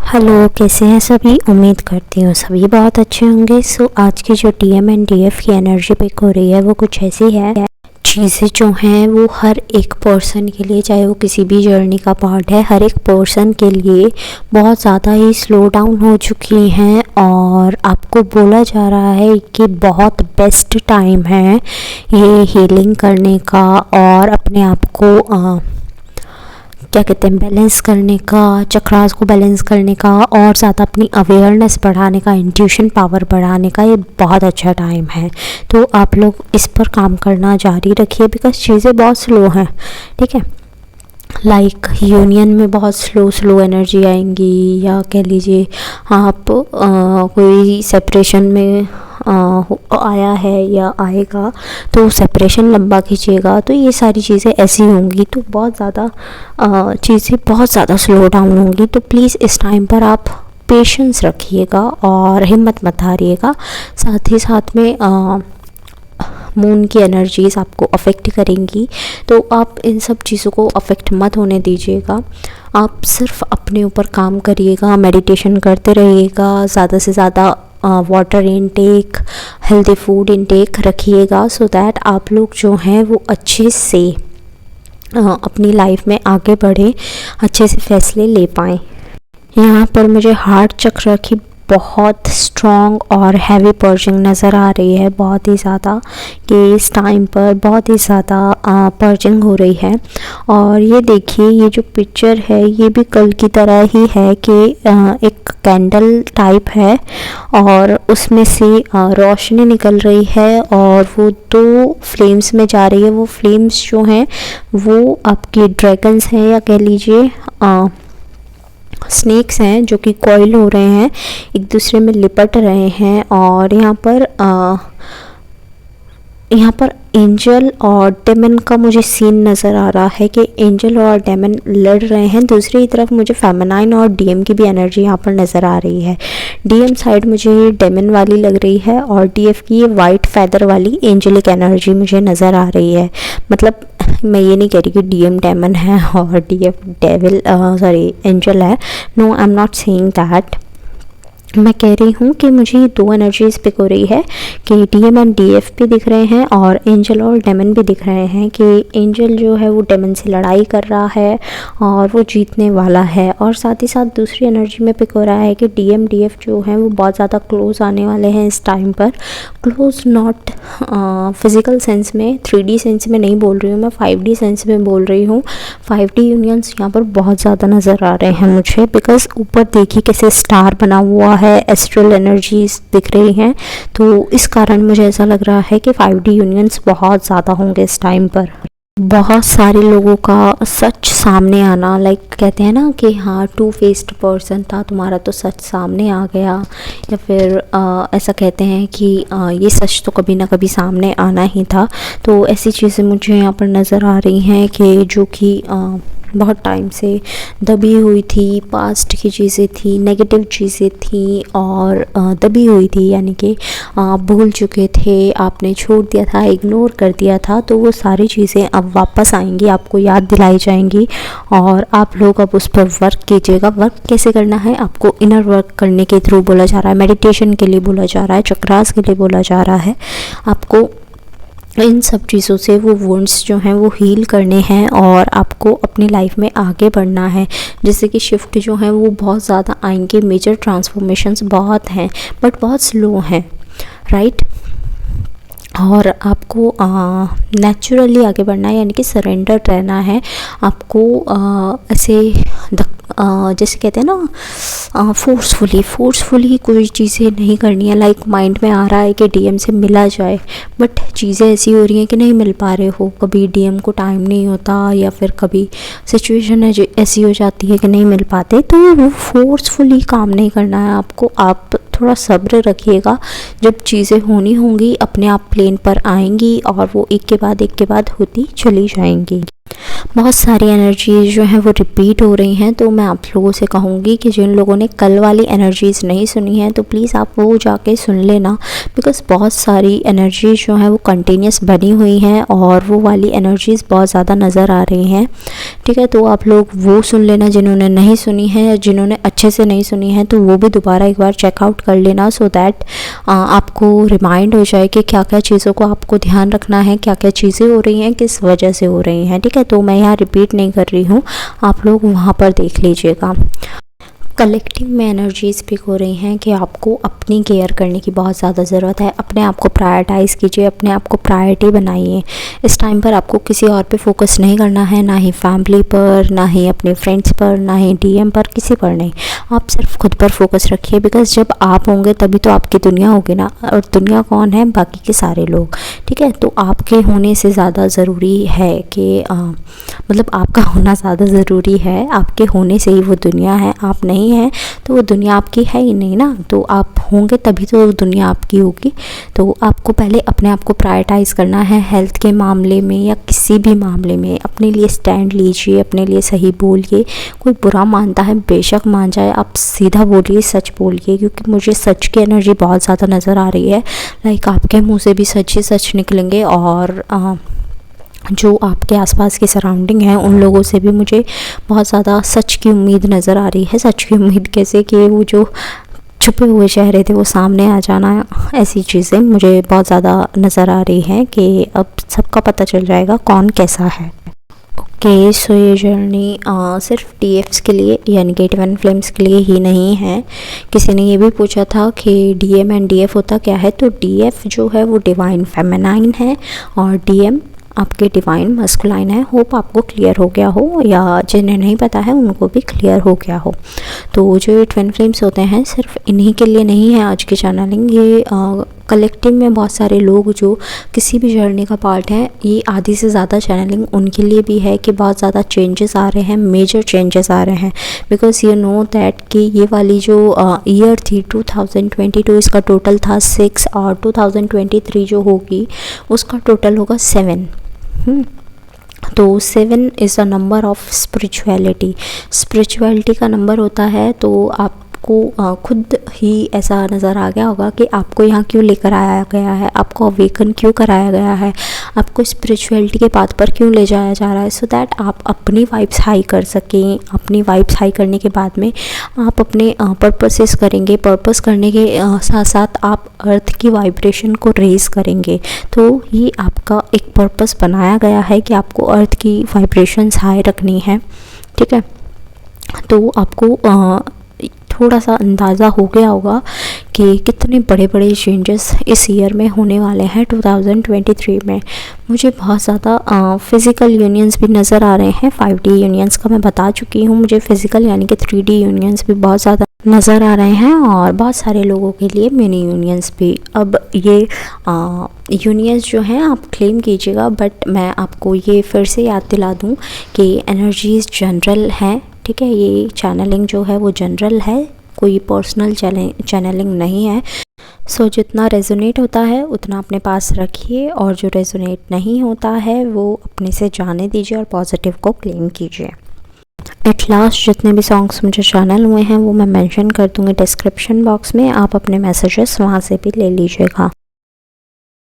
Hello, कैसे हैं सभी। उम्मीद करती हूँ सभी बहुत अच्छे होंगे। आज की जो टीएम एंड डीएफ की एनर्जी पिक हो रही है वो कुछ ऐसी है। चीज़ें जो हैं वो हर एक पर्सन के लिए, चाहे वो किसी भी जर्नी का पार्ट है, हर एक पर्सन के लिए बहुत ज़्यादा ही स्लो डाउन हो चुकी हैं। और आपको बोला जा रहा है कि बहुत बेस्ट टाइम है ये हीलिंग करने का और अपने आप को क्या कहते हैं, बैलेंस करने का, चक्रास को बैलेंस करने का और ज़्यादा अपनी अवेयरनेस बढ़ाने का, इंट्यूशन पावर बढ़ाने का ये बहुत अच्छा टाइम है। तो आप लोग इस पर काम करना जारी रखिए बिकॉज चीज़ें बहुत स्लो हैं। ठीक है, लाइक यूनियन में बहुत स्लो एनर्जी आएंगी, या कह लीजिए आप कोई सेपरेशन में आया है या आएगा तो सेपरेशन लंबा खींचेगा, तो ये सारी चीज़ें ऐसी होंगी। तो बहुत ज़्यादा चीज़ें बहुत ज़्यादा स्लो डाउन होंगी। तो प्लीज़ इस टाइम पर आप पेशेंस रखिएगा और हिम्मत मत हारिएगा। साथ ही साथ में मून की एनर्जीज आपको अफेक्ट करेंगी, तो आप इन सब चीज़ों को अफेक्ट मत होने दीजिएगा। आप सिर्फ अपने ऊपर काम करिएगा, मेडिटेशन करते रहिएगा, ज़्यादा से ज़्यादा water intake, healthy food intake रखिएगा, सो दैट आप लोग जो हैं वो अच्छे से अपनी लाइफ में आगे बढ़ें, अच्छे से फैसले ले पाएँ। यहाँ पर मुझे हार्ट चक्र की बहुत स्ट्रॉन्ग और हैवी पर्जिंग नज़र आ रही है, बहुत ही ज़्यादा कि इस टाइम पर बहुत ही ज़्यादा पर्जिंग हो रही है। और ये देखिए, ये जो पिक्चर है ये भी कल की तरह ही है कि एक कैंडल टाइप है और उसमें से रोशनी निकल रही है और वो दो फ्लेम्स में जा रही है। वो फ्लेम्स जो हैं वो आपके ड्रैगन्स हैं, या कह लीजिए स्नेक्स हैं जो कि कॉइल हो रहे हैं, एक दूसरे में लिपट रहे हैं। और यहाँ पर एंजल और डेमन का मुझे सीन नज़र आ रहा है कि एंजल और डेमन लड़ रहे हैं। दूसरी तरफ मुझे फेमिनाइन और डीएम की भी एनर्जी यहाँ पर नज़र आ रही है। डीएम साइड मुझे डेमन वाली लग रही है और डीएफ की ये वाइट फैदर वाली एंजलिक एनर्जी मुझे नज़र आ रही है। मतलब मैं ये नहीं कह रही कि डीएम डेमन है और डीएफ डेविल एंजल है। No, I am not saying that. मैं कह रही हूँ कि मुझे ये दो एनर्जीज पिक हो रही है कि डीएम एंड डीएफ भी दिख रहे हैं और एंजल और डेमन भी दिख रहे हैं कि एंजल जो है वो डेमन से लड़ाई कर रहा है और वो जीतने वाला है। और साथ ही साथ दूसरी एनर्जी में पिक हो रहा है कि डीएम डीएफ जो हैं वो बहुत ज़्यादा क्लोज आने वाले हैं इस टाइम पर। क्लोज नॉट फिज़िकल सेंस में, 3D सेंस में नहीं बोल रही हूँ मैं, 5D सेंस में बोल रही हूँ। 5D यूनियंस यहाँ पर बहुत ज़्यादा नज़र आ रहे हैं मुझे, बिकॉज ऊपर देखिए कैसे स्टार बना हुआ है, एस्ट्रल एनर्जीज दिख रही हैं। तो इस कारण मुझे ऐसा लग रहा है कि 5D यूनियंस बहुत ज़्यादा होंगे इस टाइम पर। बहुत सारे लोगों का सच सामने आना, लाइक कहते हैं ना कि हाँ, टू फेस्ड पर्सन था, तुम्हारा तो सच सामने आ गया, या फिर ऐसा कहते हैं कि ये सच तो कभी ना कभी सामने आना ही था। तो ऐसी चीज़ें मुझे यहाँ पर नज़र आ रही हैं कि जो कि बहुत टाइम से दबी हुई थी, पास्ट की चीज़ें थी, नेगेटिव चीज़ें थी और दबी हुई थी, यानी कि आप भूल चुके थे, आपने छोड़ दिया था, इग्नोर कर दिया था। तो वो सारी चीज़ें अब वापस आएंगी, आपको याद दिलाई जाएंगी और आप लोग अब उस पर वर्क कीजिएगा। वर्क कैसे करना है, आपको इनर वर्क करने के थ्रू बोला जा रहा है, मेडिटेशन के लिए बोला जा रहा है, चक्रास के लिए बोला जा रहा है। आपको इन सब चीज़ों से वो वुंड्स जो हैं वो हील करने हैं और आपको अपनी लाइफ में आगे बढ़ना है। जैसे कि शिफ्ट जो हैं वो बहुत ज़्यादा आएंगे, मेजर ट्रांसफॉर्मेशंस बहुत हैं बट बहुत स्लो हैं, राइट। और आपको नेचुरली आगे बढ़ना है, यानी कि सरेंडर रहना है। आपको ऐसे जैसे कहते हैं ना, फोर्सफुली कोई चीज़ें नहीं करनी है। लाइक माइंड में आ रहा है कि डीएम से मिला जाए, बट चीज़ें ऐसी हो रही हैं कि नहीं मिल पा रहे हो। कभी डीएम को टाइम नहीं होता या फिर कभी सिचुएशन ऐसी हो जाती है कि नहीं मिल पाते। तो वो फोर्सफुली काम नहीं करना है आपको। आप थोड़ा सब्र रखिएगा, जब चीज़ें होनी होंगी अपने आप प्लेन पर आएंगी और वो एक के बाद होती चली जाएंगी। बहुत सारी एनर्जीज़ जो हैं वो रिपीट हो रही हैं। तो मैं आप लोगों से कहूँगी कि जिन लोगों ने कल वाली एनर्जीज़ नहीं सुनी हैं तो प्लीज़ आप वो जाके सुन लेना, बिकॉज़ बहुत सारी एनर्जीज़ जो हैं वो कंटिन्यूस बनी हुई हैं और वो वाली एनर्जीज़ बहुत ज़्यादा नज़र आ रही हैं। ठीक है, तो आप लोग वो सुन लेना जिन्होंने नहीं सुनी है, या जिन्होंने अच्छे से नहीं सुनी है तो वो भी दोबारा एक बार चेकआउट कर लेना, सो दैट आपको रिमाइंड हो जाए कि क्या क्या चीज़ों को आपको ध्यान रखना है, क्या क्या चीज़ें हो रही हैं, किस वजह से हो रही हैं। ठीक है, तो मैं यहाँ रिपीट नहीं कर रही हूँ, आप लोग वहाँ पर देख लीजिएगा। कलेक्टिव में एनर्जी स्पीक हो रही हैं कि आपको अपनी केयर करने की बहुत ज़्यादा ज़रूरत है। अपने आप को प्रायोरिटाइज़ कीजिए, अपने आप को प्रायोरिटी बनाइए। इस टाइम पर आपको किसी और पे फोकस नहीं करना है, ना ही फैमिली पर, ना ही अपने फ्रेंड्स पर, ना ही डीएम पर, किसी पर नहीं। आप सिर्फ खुद पर फोकस रखिए, बिकॉज़ जब आप होंगे तभी तो आपकी दुनिया होगी ना, और दुनिया कौन है? बाकी के सारे लोग। ठीक है, तो आपके होने से ज़्यादा ज़रूरी है कि मतलब आपका होना ज़्यादा ज़रूरी है। आपके होने से ही वो दुनिया है, आप नहीं है तो वो दुनिया आपकी है ही नहीं ना। तो आप होंगे तभी तो वो दुनिया आपकी होगी। तो आपको पहले अपने आप को प्रायोरिटाइज़ करना है। हेल्थ के मामले में या किसी भी मामले में अपने लिए स्टैंड लीजिए, अपने लिए सही बोलिए। कोई बुरा मानता है बेशक मान जाए, आप सीधा बोलिए, सच बोलिए, क्योंकि मुझे सच की एनर्जी बहुत ज़्यादा नज़र आ रही है। लाइक आपके मुँह से भी सच ही सच निकलेंगे, और जो आपके आसपास की सराउंडिंग है उन लोगों से भी मुझे बहुत ज़्यादा सच की उम्मीद नज़र आ रही है। सच की उम्मीद कैसे कि वो जो छुपे हुए चेहरे थे वो सामने आ जाना, ऐसी चीज़ें मुझे बहुत ज़्यादा नज़र आ रही हैं कि अब सबका पता चल जाएगा कौन कैसा है। ओके, सो ये जर्नी सिर्फ डीएफ्स के लिए यानी कि ट्विन फ्लेम्स के लिए ही नहीं है। किसी ने ये भी पूछा था कि डीएम एंड डीएफ होता क्या है। तो डीएफ जो है वो डिवाइन फेमिनाइन है और डीएम आपके डिवाइन मस्कुलाइन है। होप आपको क्लियर हो गया हो, या जिन्हें नहीं पता है उनको भी क्लियर हो गया हो। तो जो ये ट्विन फ्लेम्स होते हैं सिर्फ इन्हीं के लिए नहीं है आज की चैनलिंग। ये कलेक्टिव में बहुत सारे लोग जो किसी भी जर्नी का पार्ट है, ये आधी से ज़्यादा चैनलिंग उनके लिए भी है कि बहुत ज़्यादा चेंजेस आ रहे हैं, मेजर चेंजेस आ रहे हैं। बिकॉज़ यू नो दैट कि ये वाली जो ईयर थी 2022, इसका टोटल था 6 और 2023 जो होगी उसका टोटल होगा 7। तो 7 is a number of spirituality का नंबर होता है। तो आपको खुद ही ऐसा नज़र आ गया होगा कि आपको यहाँ क्यों लेकर आया गया है, आपको अवेकन क्यों कराया गया है, आपको स्पिरिचुअलिटी के पाथ पर क्यों ले जाया जा रहा है, सो दैट आप अपनी वाइब्स हाई कर सकें। अपनी वाइब्स हाई करने के बाद में आप अपने पर्पसेस करेंगे। पर्पस करने के साथ साथ आप अर्थ की वाइब्रेशन को रेज करेंगे। तो ये आपका एक पर्पस बनाया गया है कि आपको अर्थ की वाइब्रेशंस हाई रखनी है। ठीक है, तो आपको थोड़ा सा अंदाज़ा हो गया होगा कि कितने बड़े बड़े चेंजेस इस ईयर में होने वाले हैं 2023 में। मुझे बहुत ज़्यादा फ़िज़िकल यूनियंस भी नज़र आ रहे हैं। 5D यूनियंस का मैं बता चुकी हूँ, मुझे फ़िज़िकल यानी कि 3D यूनियंस भी बहुत ज़्यादा नज़र आ रहे हैं, और बहुत सारे लोगों के लिए मिनी यूनियंस भी। अब ये यूनियंस जो हैं आप क्लेम कीजिएगा, बट मैं आपको ये फिर से याद दिला दूँ कि एनर्जीज़ जनरल हैं। ठीक है, ये चैनलिंग जो है वो जनरल है, कोई पर्सनल चैनलिंग नहीं है। सो जितना रेजोनेट होता है उतना अपने पास रखिए, और जो रेजोनेट नहीं होता है वो अपने से जाने दीजिए और पॉजिटिव को क्लेम कीजिए। एट लास्ट जितने भी सॉन्ग्स मुझे चैनल हुए हैं वो मैं मेंशन कर दूँगी डिस्क्रिप्शन बॉक्स में, आप अपने मैसेजेस वहाँ से भी ले लीजिएगा।